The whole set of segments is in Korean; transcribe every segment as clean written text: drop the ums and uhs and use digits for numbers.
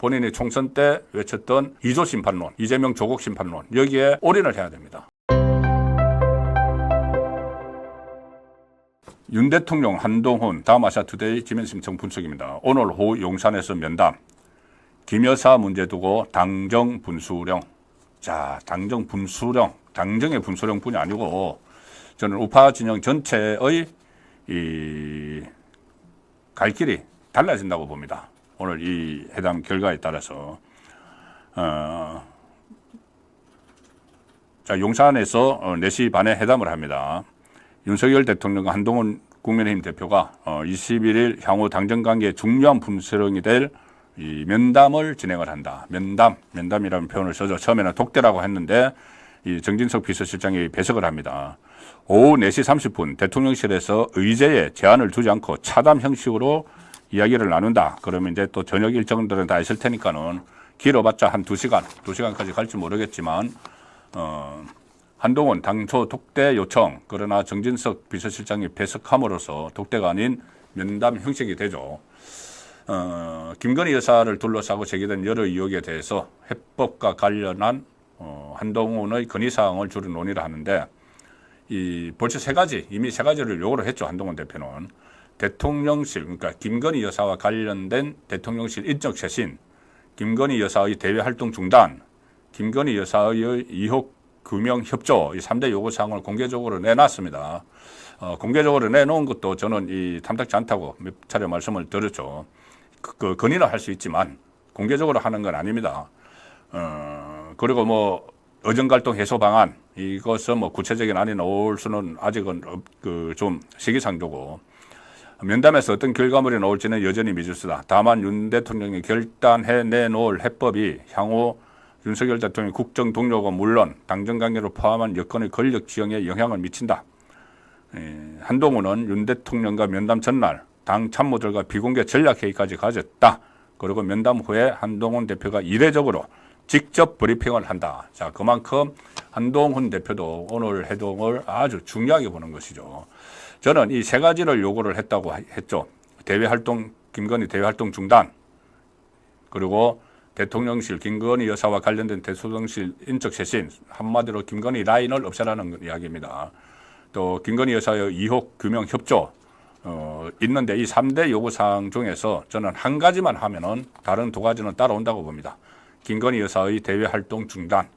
본인이 총선 때 외쳤던 2조 심판론, 이재명 조국 심판론, 여기에 올인을 해야 됩니다. 윤 대통령, 한동훈, 다음 아시아투데이 김현심청 분석입니다. 오늘 오후 용산에서 면담, 김 여사 문제 두고 당정 분수령. 자, 당정 분수령, 당정의 분수령뿐이 아니고 저는 우파 진영 전체의 갈 길이 달라진다고 봅니다. 오늘 이 회담 결과에 따라서 자, 용산에서 4시 반에 회담을 합니다. 윤석열 대통령과 한동훈 국민의힘 대표가 21일 향후 당정관계의 중요한 분수령이 될 이 면담을 진행을 한다. 면담이라는 표현을 써서 처음에는 독대라고 했는데 이 정진석 비서실장이 배석을 합니다. 오후 4시 30분 대통령실에서 의제에 제한을 두지 않고 차담 형식으로 이야기를 나눈다. 그러면 이제 또 저녁 일정들은 다 있을 테니까는 길어봤자 한 2시간까지 갈지 모르겠지만 한동훈 당초 독대 요청, 그러나 정진석 비서실장이 배석함으로써 독대가 아닌 면담 형식이 되죠. 김건희 여사를 둘러싸고 제기된 여러 의혹에 대해서 해법과 관련한 한동훈의 건의사항을 주로 논의를 하는데 벌써 이미 세 가지를 요구를 했죠. 한동훈 대표는 대통령실, 그러니까 김건희 여사와 관련된 대통령실 인적 쇄신, 김건희 여사의 대외 활동 중단, 김건희 여사의 의혹 규명 협조, 이 3대 요구사항을 공개적으로 내놨습니다. 공개적으로 내놓은 것도 저는 탐탁지 않다고 몇 차례 말씀을 드렸죠. 그 건의는 할 수 있지만 공개적으로 하는 건 아닙니다. 그리고 뭐 어정갈등 해소 방안, 이것은 뭐 구체적인 안이 나올 수는 아직은 좀 시기상조고, 면담에서 어떤 결과물이 나올지는 여전히 미지수다. 다만 윤 대통령이 결단해 내놓을 해법이 향후 윤석열 대통령 국정 동료가 물론 당정관계를 포함한 여건의 권력 지형에 영향을 미친다. 한동훈은 윤 대통령과 면담 전날 당 참모들과 비공개 전략회의까지 가졌다. 그리고 면담 후에 한동훈 대표가 이례적으로 직접 브리핑을 한다. 자, 그만큼 한동훈 대표도 오늘 회동을 아주 중요하게 보는 것이죠. 저는 이 세 가지를 요구를 했다고 했죠. 김건희 대외활동 중단, 그리고 대통령실, 김건희 여사와 관련된 대통령실 인적 쇄신, 한마디로 김건희 라인을 없애라는 이야기입니다. 또 김건희 여사의 의혹 규명 협조 있는데 이 3대 요구사항 중에서 저는 한 가지만 하면은 다른 2가지는 따라온다고 봅니다. 김건희 여사의 대외활동 중단,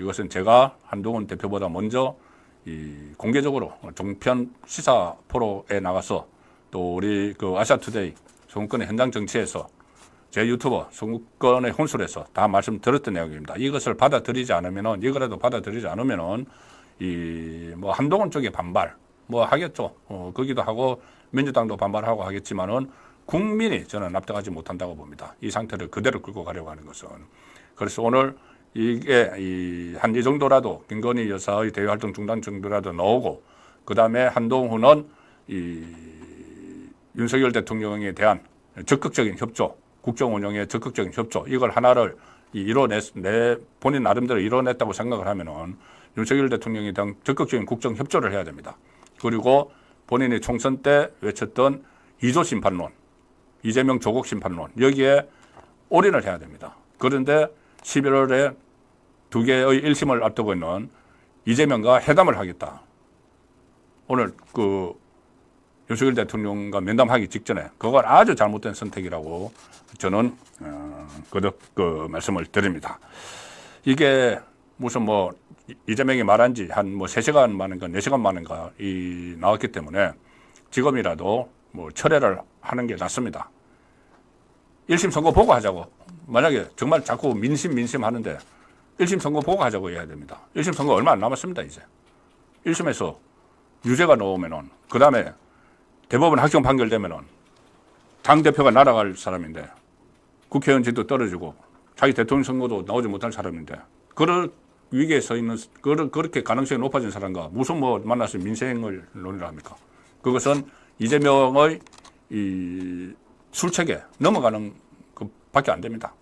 이것은 제가 한동훈 대표보다 먼저 공개적으로 종편 시사 프로에 나가서 또 우리 아시아투데이 송건의 현장 정치에서 제 유튜버 송건의 혼술에서 다 말씀드렸던 내용입니다. 이것을 받아들이지 않으면은, 이거라도 받아들이지 않으면은 뭐 한동훈 쪽에 반발 뭐 하겠죠. 거기도 하고 민주당도 반발하고 하겠지만은 국민이 저는 납득하지 못한다고 봅니다. 이 상태를 그대로 끌고 가려고 하는 것은. 그래서 오늘 이게 한 이 정도라도 김건희 여사의 대외활동 중단 정도라도 나오고, 그 다음에 한동훈은 윤석열 대통령에 대한 적극적인 협조, 국정 운영의 적극적인 협조, 이걸 하나를 본인 나름대로 이뤄냈다고 생각을 하면은 윤석열 대통령에 대한 적극적인 국정 협조를 해야 됩니다. 그리고 본인이 총선 때 외쳤던 2조 심판론, 이재명 조국 심판론, 여기에 올인을 해야 됩니다. 그런데 11월에 2개의 1심을 앞두고 있는 이재명과 회담을 하겠다. 오늘 윤석열 대통령과 면담하기 직전에 그건 아주 잘못된 선택이라고 저는 말씀을 드립니다. 이게 무슨 뭐 이재명이 말한 지 한 3시간 만인가 4시간 만인가 나왔기 때문에 지금이라도 뭐 철회를 하는 게 낫습니다. 1심 선고 보고 하자고. 만약에 정말 자꾸 민심 하는데 1심 선고 보고 하자고 해야 됩니다. 1심 선고 얼마 안 남았습니다, 이제. 1심에서 유죄가 나오면은, 그 다음에 대법원 확정 판결되면은 당대표가 날아갈 사람인데, 국회의원직도 떨어지고, 자기 대통령 선거도 나오지 못할 사람인데, 그럴 위기에 서 있는, 그렇게 가능성이 높아진 사람과 무슨 만나서 민생을 논의를 합니까? 그것은 이재명의 술책에 넘어가는 그 밖에 안 됩니다.